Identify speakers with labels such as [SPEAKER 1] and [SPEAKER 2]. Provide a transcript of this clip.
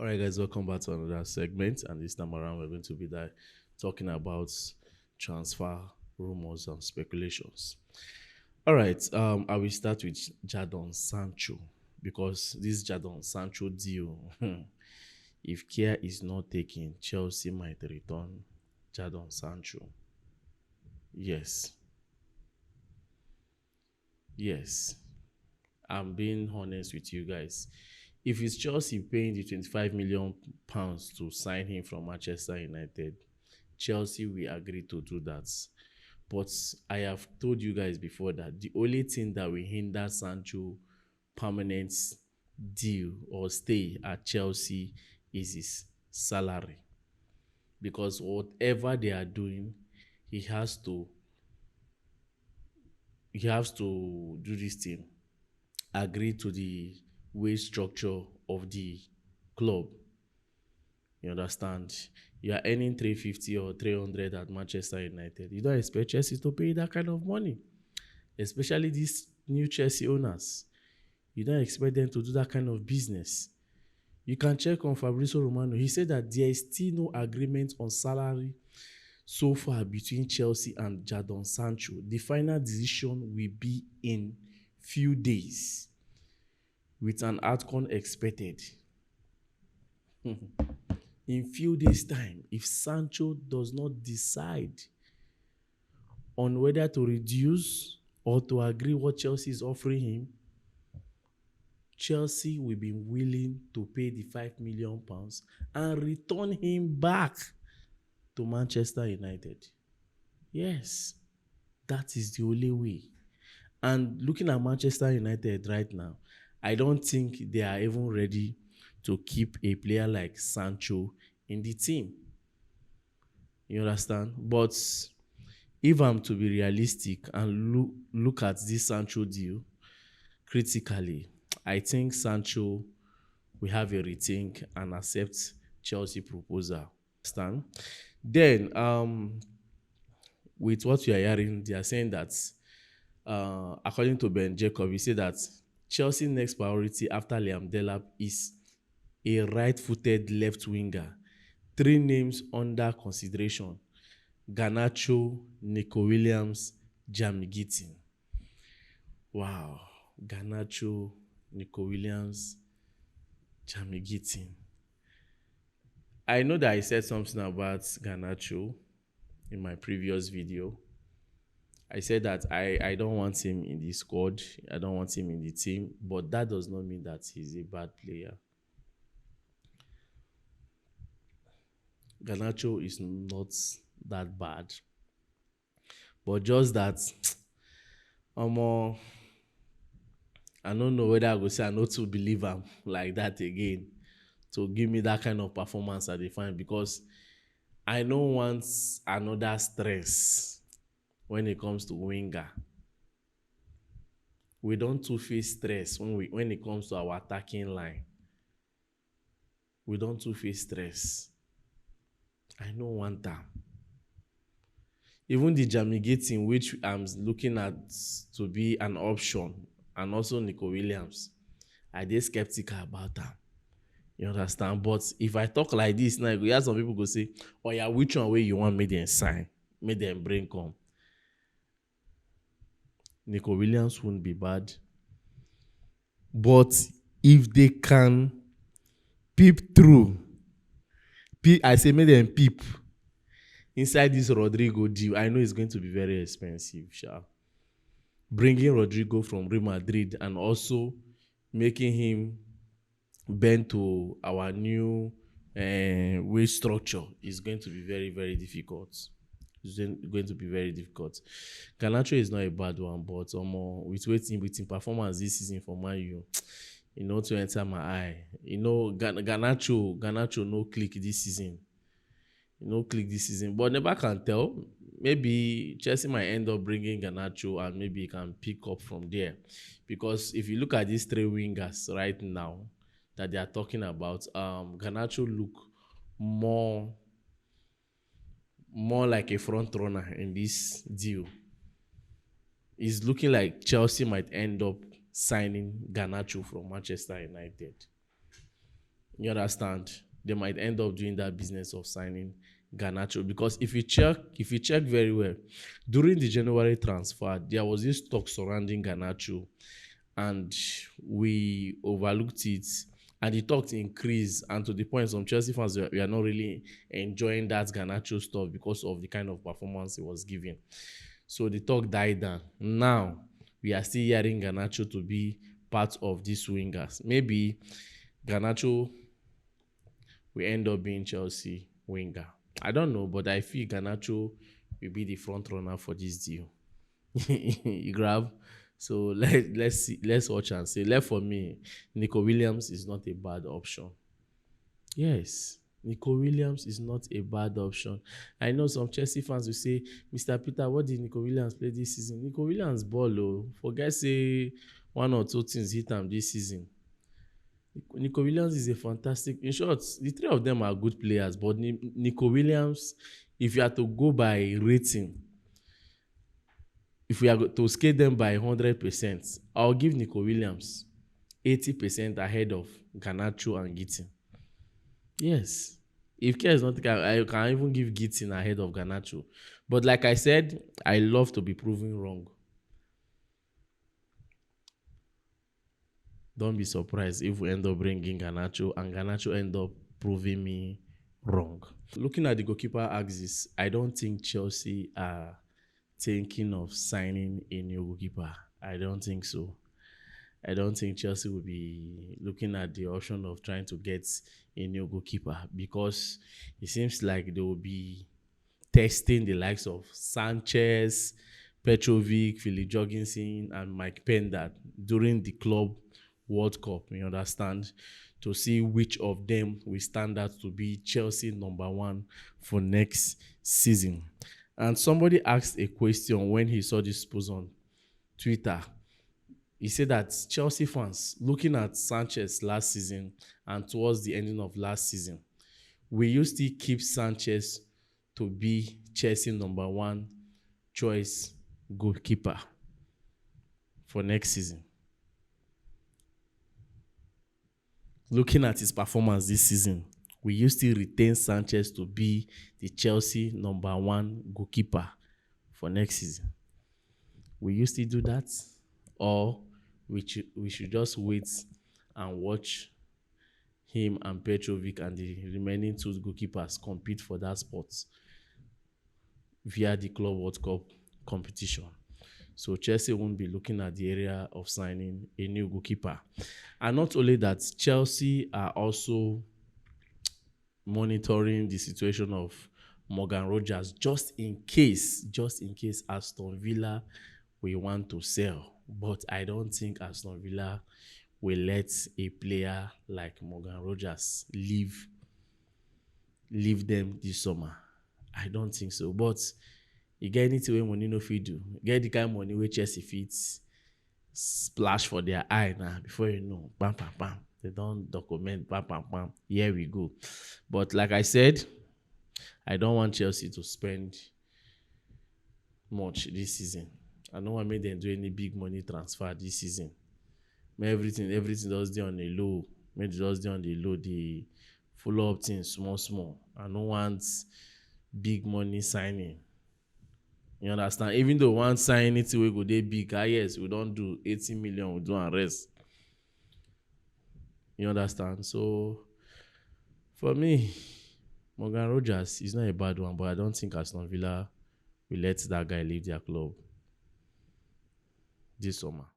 [SPEAKER 1] All right, guys, welcome back to another segment. And this time around, we're going to be talking about transfer rumors and speculations. All right, I will start with Jadon Sancho because this Jadon Sancho deal, if care is not taken, Chelsea might return Jadon Sancho. Yes, yes. I'm being honest with you guys. If it's Chelsea paying the 25 million pounds to sign him from Manchester United, Chelsea will agree to do that. But I have told you guys before that the only thing that will hinder Sancho permanent deal or stay at Chelsea is his salary. Because whatever they are doing, he has to do this thing, agree to the wage structure of the club. You understand? You are earning 350 or 300 at Manchester United. You don't expect Chelsea to pay that kind of money, especially these new Chelsea owners. You don't expect them to do that kind of business. You can check on Fabrizio Romano. He said that there is still no agreement on salary so far between Chelsea and Jadon Sancho. The final decision will be in few days with an outcome expected. In few days' time, if Sancho does not decide on whether to reduce or to agree what Chelsea is offering him, Chelsea will be willing to pay the £5 million and return him back to Manchester United. Yes, that is the only way. And looking at Manchester United right now, I don't think they are even ready to keep a player like Sancho in the team. You understand? But if I'm to be realistic and look at this Sancho deal critically, I think Sancho will have a rethink and accept Chelsea proposal. Understand? Then, with what you are hearing, they are saying that, according to Ben Jacob, he said that Chelsea's next priority after Liam Delap is a right-footed left winger. 3 names under consideration: Garnacho, Nico Williams, Jamie Gittin. Wow. Garnacho, Nico Williams, Jamie Gittin. I know that I said something about Garnacho in my previous video. I said that I don't want him in the squad. I don't want him in the team. But that does not mean that he's a bad player. Garnacho is not that bad. But just that, I don't know whether I go say I not to believe him like that again to give me that kind of performance I define, because I don't want another stress when it comes to winger. We don't too face stress when it comes to our attacking line. We don't too face stress. I don't want that. Even the Jamie Gittin, which I'm looking at to be an option, and also Nico Williams, I dey skeptical about that. You understand? But if I talk like this now, you have some people go say, oh yeah, which one way you want me them sign? Make them bring come. Nico Williams won't be bad. But if they can peep through, I say make them peep inside this Rodrigo deal. I know it's going to be very expensive, sure. Bringing Rodrigo from Real Madrid and also making him bend to our new wage structure is going to be very, very difficult. It's going to be very difficult. Garnacho is not a bad one, but with performance this season for Man U, to enter my eye. Garnacho no click this season. But never can tell. Maybe Chelsea might end up bringing Garnacho and maybe he can pick up from there. Because if you look at these 3 wingers right now that they are talking about, Garnacho look more like a front runner in this deal. It's looking like Chelsea might end up signing Garnacho from Manchester United. You understand? They might end up doing that business of signing Garnacho because if you check very well, during the January transfer, there was this talk surrounding Garnacho, and we overlooked it. And the talk increased, and to the point some Chelsea fans we are not really enjoying that Garnacho stuff because of the kind of performance he was giving. So the talk died down. Now we are still hearing Garnacho to be part of these wingers. Maybe Garnacho will end up being Chelsea winger. I don't know, but I feel Garnacho will be the front runner for this deal. You grab. So let's see, let's watch and see. Left for me, Nico Williams is not a bad option. Yes, Nico Williams is not a bad option. I know some Chelsea fans will say, Mr. Peter, what did Nico Williams play this season? Nico Williams ball, oh. Forget say one or two things hit him this season. Nico Williams is a fantastic. In short, the three of them are good players, but Nico Williams, if you are to go by rating, if we are to scale them by 100%, I'll give Nico Williams 80% ahead of Garnacho and Gittin. Yes. If care is not, I can even give Gittin ahead of Garnacho. But like I said, I love to be proven wrong. Don't be surprised if we end up bringing Garnacho and Garnacho end up proving me wrong. Looking at the goalkeeper axis, I don't think Chelsea are thinking of signing a new goalkeeper. I don't think so. I don't think Chelsea will be looking at the option of trying to get a new goalkeeper because it seems like they will be testing the likes of Sanchez, Petrovic, Philip Jorgensen, and Mike Penda during the Club World Cup, you understand, to see which of them will stand out to be Chelsea number one for next season. And somebody asked a question when he saw this post on Twitter. He said that Chelsea fans, looking at Sanchez last season and towards the ending of last season, will you still keep Sanchez to be Chelsea number one choice goalkeeper for next season? Looking at his performance this season, will you still retain Sanchez to be the Chelsea number one goalkeeper for next season? Will you still do that? Or we should just wait and watch him and Petrovic and the remaining two goalkeepers compete for that spot via the Club World Cup competition? So Chelsea won't be looking at the area of signing a new goalkeeper. And not only that, Chelsea are also monitoring the situation of Morgan Rogers just in case Aston Villa will want to sell. But I don't think Aston Villa will let a player like Morgan Rogers leave them this summer. I don't think so. But you get anything wey money no fit do. Get the kind of money wey Chelsea fit splash for their eye now. Before you know, bam, bam, bam. They don't document, bam, bam, bam. Here we go. But like I said, I don't want Chelsea to spend much this season. I don't want to make them do any big money transfer this season. Everything does dey on a low. Make it just dey on the low. The follow up things small. I don't want big money signing. You understand? Even though one sign anything we go dey big, yes, we don't do 80 million, we do and rest. You understand? So for me, Morgan Rogers is not a bad one, but I don't think Aston Villa will let that guy leave their club this summer.